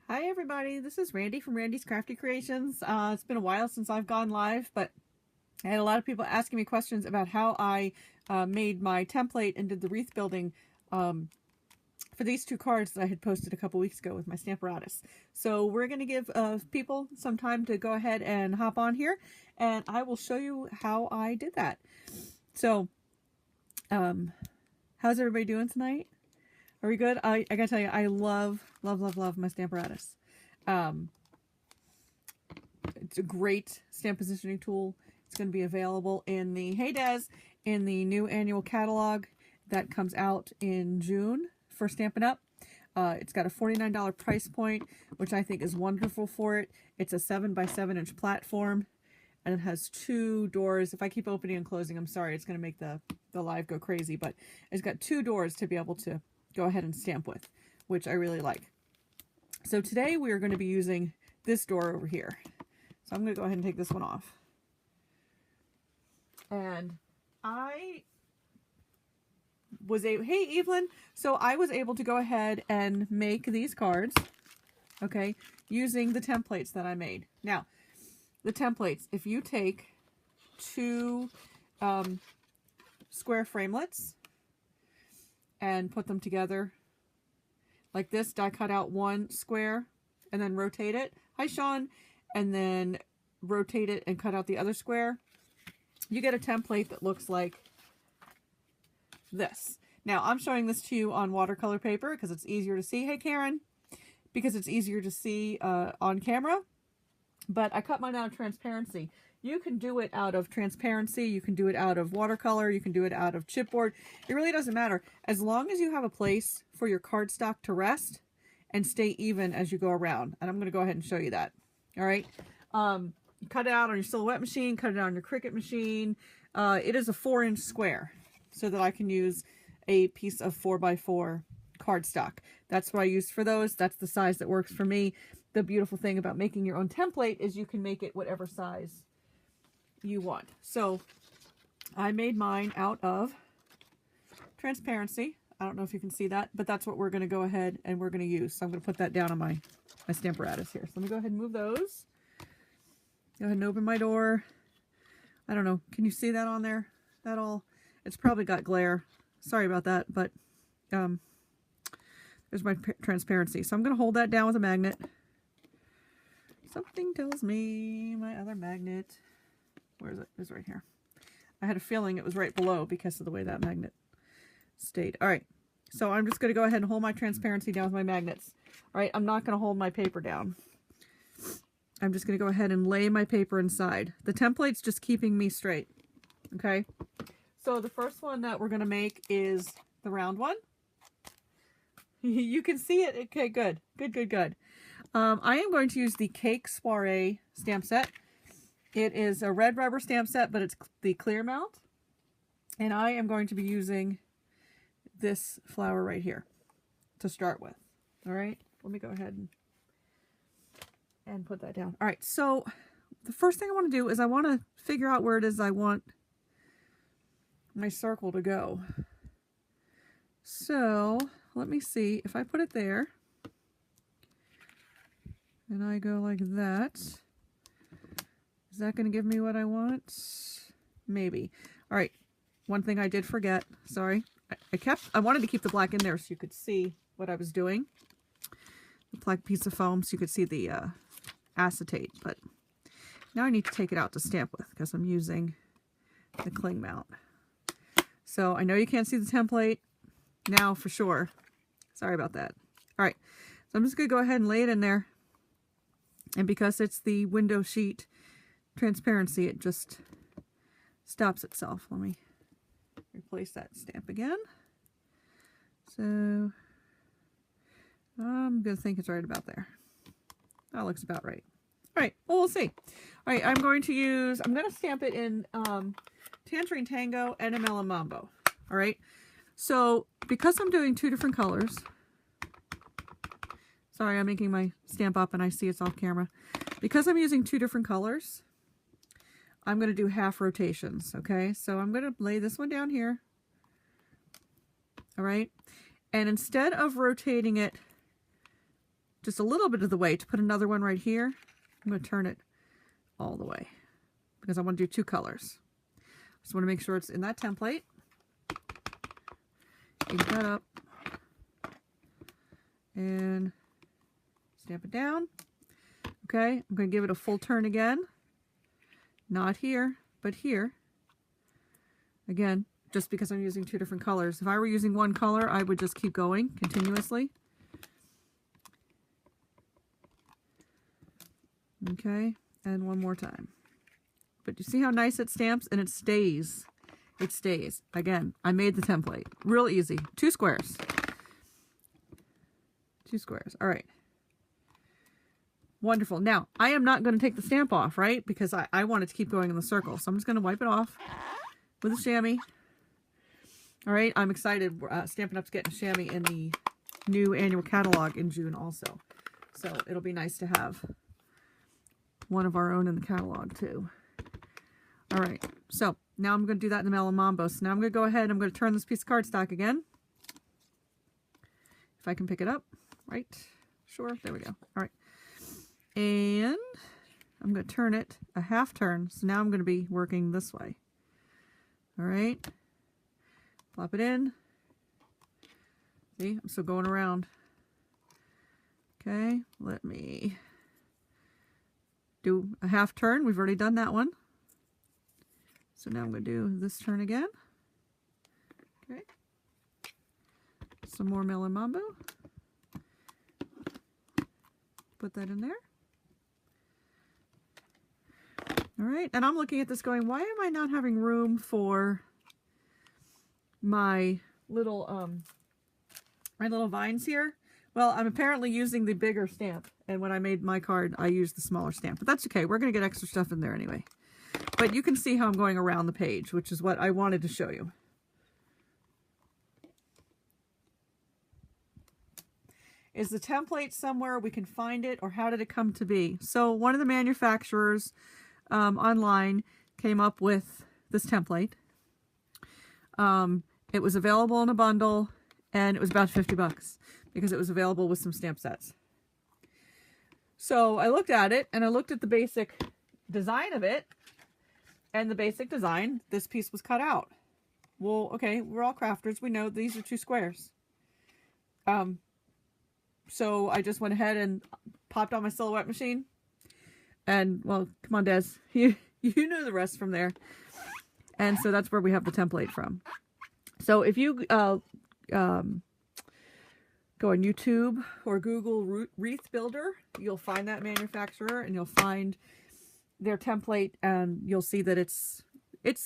Hi everybody, this is Randy from Randy's Crafty Creations. It's been a while since I've gone live, but I had a lot of people asking me questions about how I made my template and did the wreath building for these two cards that I had posted a couple weeks ago with my Stamparatus. So we're going to give people some time to go ahead and hop on here, and I will show you how I did that. So, how's everybody doing tonight? Are we good? I gotta tell you, I love my Stamparatus. It's a great stamp positioning tool. It's going to be available in the, hey Des, in the new annual catalog that comes out in June for Stampin' Up. It's got a $49 price point, which I think is wonderful for it. It's a 7x7 inch platform, and it has two doors. If I keep opening and closing, I'm sorry, it's going to make the live go crazy, but it's got two doors to be able to go ahead and stamp with, which I really like. So today we are going to be using this door over here. So I'm going to go ahead and take this one off. And I was able, hey Evelyn, so I was able to go ahead and make these cards, okay, using the templates that I made. Now, the templates, if you take two square framelets and put them together like this, die cut out one square and then rotate it. Hi Sean. And then rotate it and cut out the other square. You get a template that looks like this. Now I'm showing this to you on watercolor paper because it's easier to see. Hey Karen. Because it's easier to see on camera. But I cut mine out of transparency. You can do it out of transparency, you can do it out of watercolor, you can do it out of chipboard. It really doesn't matter. As long as you have a place for your cardstock to rest and stay even as you go around. And I'm going to go ahead and show you that. All right. Cut it out on your Silhouette machine, cut it out on your Cricut machine. It is a 4-inch square so that I can use a piece of 4x4 cardstock. That's what I used for those. That's the size that works for me. The beautiful thing about making your own template is you can make it whatever size you want. So I made mine out of transparency. I don't know if you can see that, but that's what we're going to go ahead and we're going to use. So I'm going to put that down on my Stamparatus here. So let me go ahead and move those. Go ahead and open my door. I don't know. Can you see that on there? That all? It's probably got glare. Sorry about that, but there's my transparency. So I'm going to hold that down with a magnet. Something tells me my other magnet, where is it? It's right here. I had a feeling it was right below because of the way that magnet stayed. All right. So I'm just going to go ahead and hold my transparency down with my magnets. All right. I'm not going to hold my paper down. I'm just going to go ahead and lay my paper inside. The template's just keeping me straight. Okay. So the first one that we're going to make is the round one. You can see it. Okay, good. Good. I am going to use the Cake Soiree stamp set. It is a red rubber stamp set, but it's the clear mount. And I am going to be using this flower right here to start with. All right, let me go ahead and put that down. All right, so the first thing I want to do is I want to figure out where it is I want my circle to go. So let me see if I put it there and I go like that. Is that going to give me what I want? Maybe. All right. One thing I did forget. Sorry. I wanted to keep the black in there so you could see what I was doing. The black piece of foam so you could see the acetate. But now I need to take it out to stamp with because I'm using the cling mount. So I know you can't see the template now for sure. Sorry about that. All right. So I'm just going to go ahead and lay it in there. And because it's the window sheet transparency, it just stops itself. Let me replace that stamp again. So I'm going to think it's right about there. That looks about right. All right, well, we'll see. All right, I'm going to stamp it in Tangerine Tango and a Melon Mambo. All right, so because I'm doing two different colors, sorry, I'm making my stamp up and I see it's off camera. Because I'm using two different colors, I'm going to do half rotations, okay? So I'm going to lay this one down here, all right? And instead of rotating it just a little bit of the way to put another one right here. I'm going to turn it all the way because I want to do 2 colors. Just want to make sure it's in that template. Ink that up and stamp it down. Okay, I'm going to give it a full turn again. Not here, but here. Again, just because I'm using 2 different colors. If I were using one color, I would just keep going continuously. Okay, and one more time. But you see how nice it stamps? And it stays. It stays. Again, I made the template. Real easy. 2 squares. 2 squares. All right. Wonderful. Now, I am not going to take the stamp off, right? Because I want it to keep going in the circle. So I'm just going to wipe it off with a chamois. All right. I'm excited. Stampin' Up's getting a chamois in the new annual catalog in June also. So it'll be nice to have one of our own in the catalog too. All right. So now I'm going to do that in the Mellow Mambo. So now I'm going to go ahead and I'm going to turn this piece of cardstock again. If I can pick it up. Right. Sure. There we go. All right. And I'm going to turn it a half turn. So now I'm going to be working this way. All right. Plop it in. See, I'm still going around. Okay. Let me do a half turn. We've already done that one. So now I'm going to do this turn again. Okay. Some more Mellow Mambo. Put that in there. All right, and I'm looking at this going, why am I not having room for my little vines here? Well, I'm apparently using the bigger stamp, and when I made my card, I used the smaller stamp. But that's okay. We're going to get extra stuff in there anyway. But you can see how I'm going around the page, which is what I wanted to show you. Is the template somewhere we can find it, or how did it come to be? So one of the manufacturers online came up with this template. It was available in a bundle, and it was about 50 bucks because it was available with some stamp sets. So I looked at it, and I looked at the basic design of it, and the basic design, this piece was cut out. Well, okay, we're all crafters. We know these are 2 squares. So I just went ahead and popped on my silhouette machine. And, well, come on, Des. You know the rest from there. And so that's where we have the template from. So if you go on YouTube or Google Wreath Builder, you'll find that manufacturer and you'll find their template, and you'll see that it's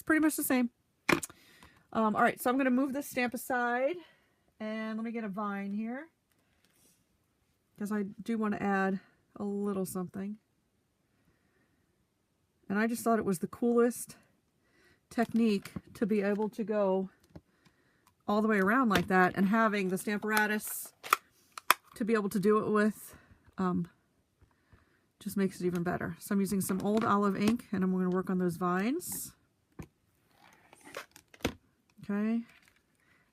pretty much the same. All right, so I'm going to move this stamp aside, and let me get a vine here because I do want to add a little something. And I just thought it was the coolest technique to be able to go all the way around like that, and having the Stamparatus to be able to do it with just makes it even better. So I'm using some old olive ink, and I'm going to work on those vines. Okay.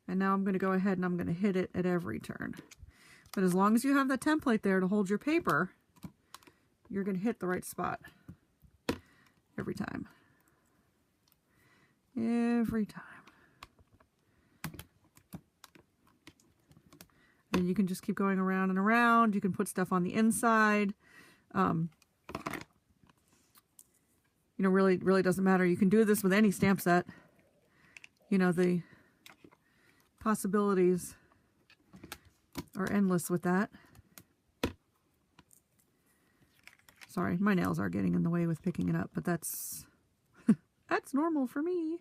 And now I'm going to go ahead and I'm going to hit it at every turn. But as long as you have that template there to hold your paper, you're going to hit the right spot. Every time. Every time. And you can just keep going around and around. You can put stuff on the inside. You know, really doesn't matter. You can do this with any stamp set. You know, the possibilities are endless with that. Sorry, my nails are getting in the way with picking it up, but that's that's normal for me.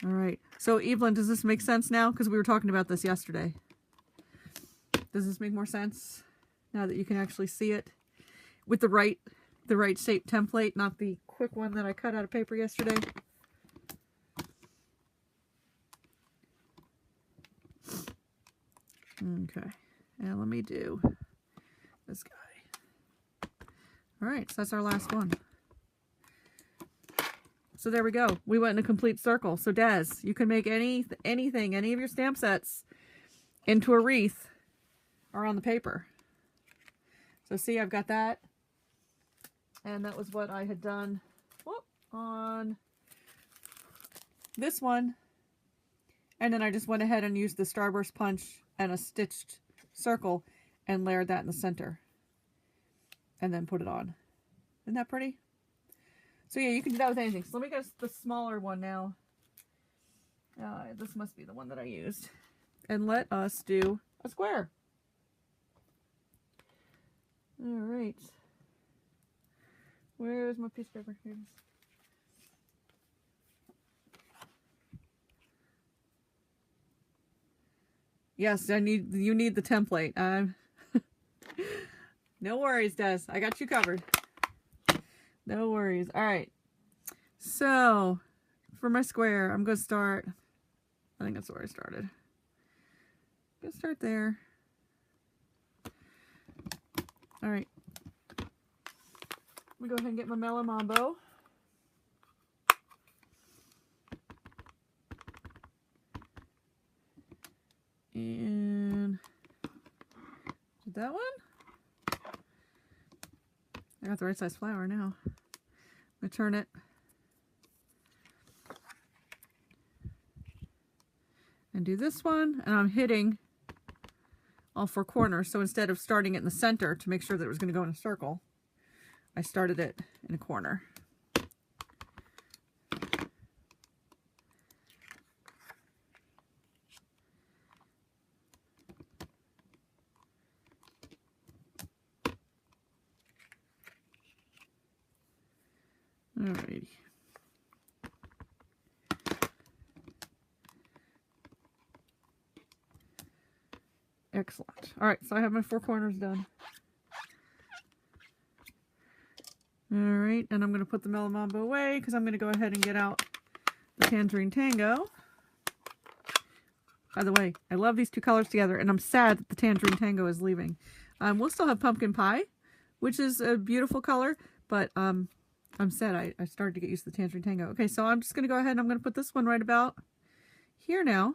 All right. So, Evelyn, does this make sense now? Because we were talking about this yesterday. Does this make more sense now that you can actually see it with the right shape template, not the quick one that I cut out of paper yesterday? Okay, and let me do this guy. All right, so that's our last one. So there we go. We went in a complete circle. So Des, you can make anything, any of your stamp sets into a wreath or on the paper. So see, I've got that. And that was what I had done on this one. And then I just went ahead and used the Starburst punch and a stitched circle and layered that in the center. And then put it on. Isn't that pretty? So yeah, you can do that with anything. So let me get the smaller one now. This must be the one that I used. And let us do a square. All right. Where's my piece of paper? Here it is. Yes, you need the template. No worries, Des. I got you covered. No worries. All right. So for my square, I'm going to start. I think that's where I started. I'm going to start there. All right. Let me go ahead and get my Mellow Mambo. And did that one? I got the right size flower now. I'm going to turn it. And do this one. And I'm hitting all four corners. So instead of starting it in the center to make sure that it was going to go in a circle, I started it in a corner. Alrighty. Excellent. All right, so I have my four corners done. All right, and I'm going to put the Mellow Mambo away because I'm going to go ahead and get out the Tangerine Tango. By the way, I love these two colors together, and I'm sad that the Tangerine Tango is leaving. We'll still have Pumpkin Pie, which is a beautiful color, but I'm sad I started to get used to the Tangerine Tango. Okay, so I'm just going to go ahead and I'm going to put this one right about here now.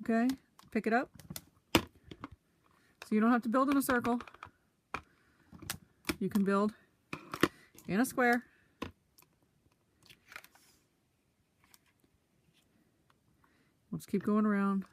Okay, pick it up. So you don't have to build in a circle. You can build in a square. We'll just keep going around.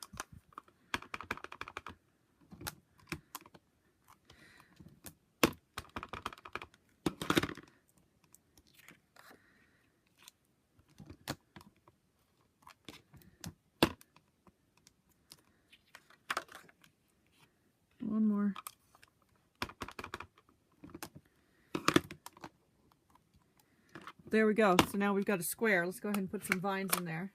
One more. There we go. So now we've got a square. Let's go ahead and put some vines in there.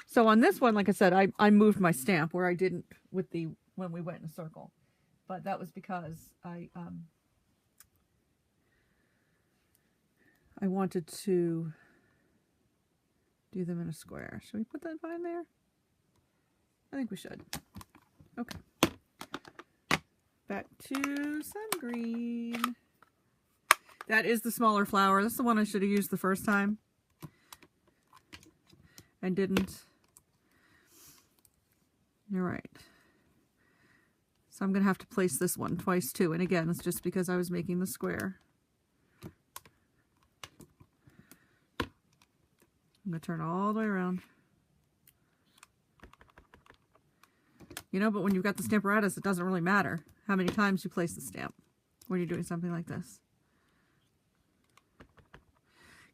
So on this one, like I said, I moved my stamp where I didn't with the when we went in a circle. But that was because I wanted to do them in a square. Should we put that vine there? I think we should. Okay. Back to some green. That is the smaller flower. That's the one I should have used the first time. And didn't. All right. So I'm going to have to place this one twice too. And again, it's just because I was making the square. I'm going to turn all the way around. You know, but when you've got the Stamparatus, it doesn't really matter how many times you place the stamp when you're doing something like this.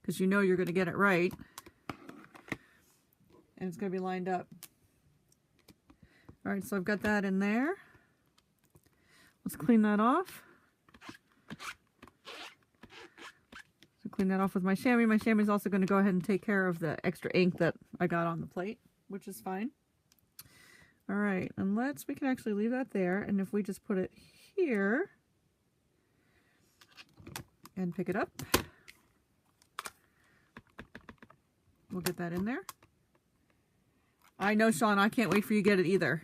Because you know you're going to get it right. And it's going to be lined up. All right, so I've got that in there. Let's clean that off. So clean that off with my chamois. My chamois is also going to go ahead and take care of the extra ink that I got on the plate, which is fine. All right, and we can actually leave that there. And if we just put it here and pick it up, we'll get that in there. I know, Sean, I can't wait for you to get it either.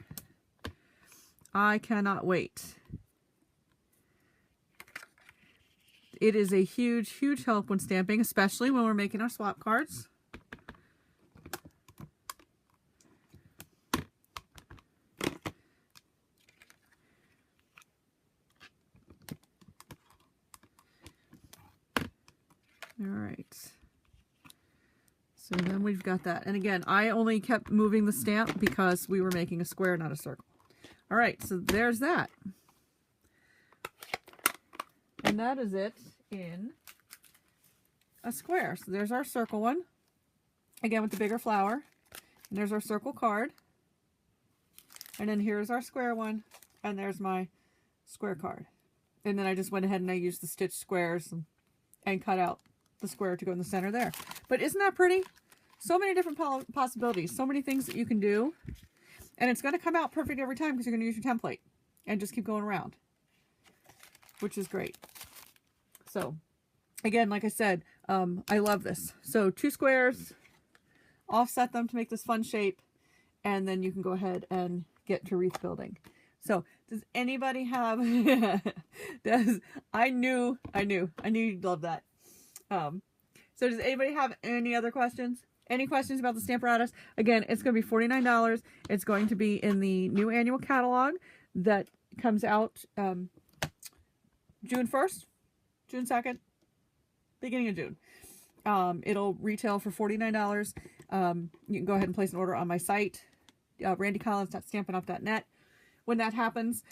I cannot wait. It is a huge, huge help when stamping, especially when we're making our swap cards. All right. So then we've got that. And again, I only kept moving the stamp because we were making a square, not a circle. All right, so there's that. And that is it in a square. So there's our circle one, again with the bigger flower. And there's our circle card. And then here's our square one. And there's my square card. And then I just went ahead and I used the stitch squares and cut out the square to go in the center there. But isn't that pretty? So many different possibilities, so many things that you can do. And it's going to come out perfect every time because you're going to use your template and just keep going around, which is great. So again, like I said, I love this. So 2 squares, offset them to make this fun shape, and then you can go ahead and get to wreath building. So does anybody have, I knew you'd love that. So does anybody have any other questions? Any questions about the Stamparatus? Again, it's going to be $49. It's going to be in the new annual catalog that comes out June 1st, June 2nd, beginning of June. It'll retail for $49. You can go ahead and place an order on my site, randycollins.stampinup.net. When that happens,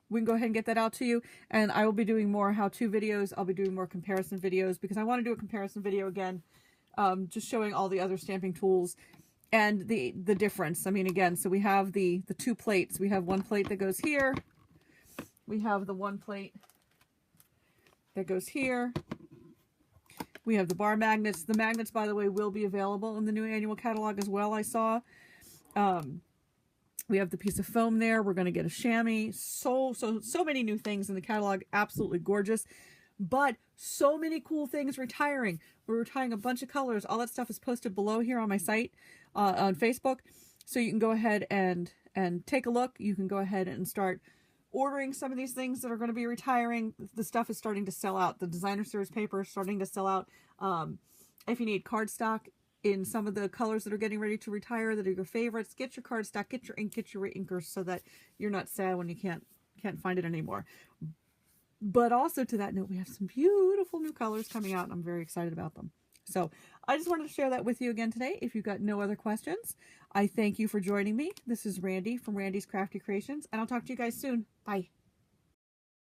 we can go ahead and get that out to you. And I will be doing more how-to videos. I'll be doing more comparison videos because I want to do a comparison video again, just showing all the other stamping tools and the difference. I mean, again, so we have the 2 plates. We have one plate that goes here. We have the one plate that goes here. We have the bar magnets. The magnets, by the way, will be available in the new annual catalog as well, I saw. We have the piece of foam there. We're going to get a chamois. So many new things in the catalog. Absolutely gorgeous. But so many cool things retiring. We're retiring a bunch of colors. All that stuff is posted below here on my site on Facebook. So you can go ahead and take a look. You can go ahead and start ordering some of these things that are going to be retiring. The stuff is starting to sell out. The designer series paper is starting to sell out. If you need cardstock in some of the colors that are getting ready to retire that are your favorites, get your cardstock, get your ink, get your inkers so that you're not sad when you can't find it anymore. But also to that note, we have some beautiful new colors coming out and I'm very excited about them. So I just wanted to share that with you again today. If you've got no other questions, I thank you for joining me. This is Randy from Randy's Crafty Creations, and I'll talk to you guys soon. Bye.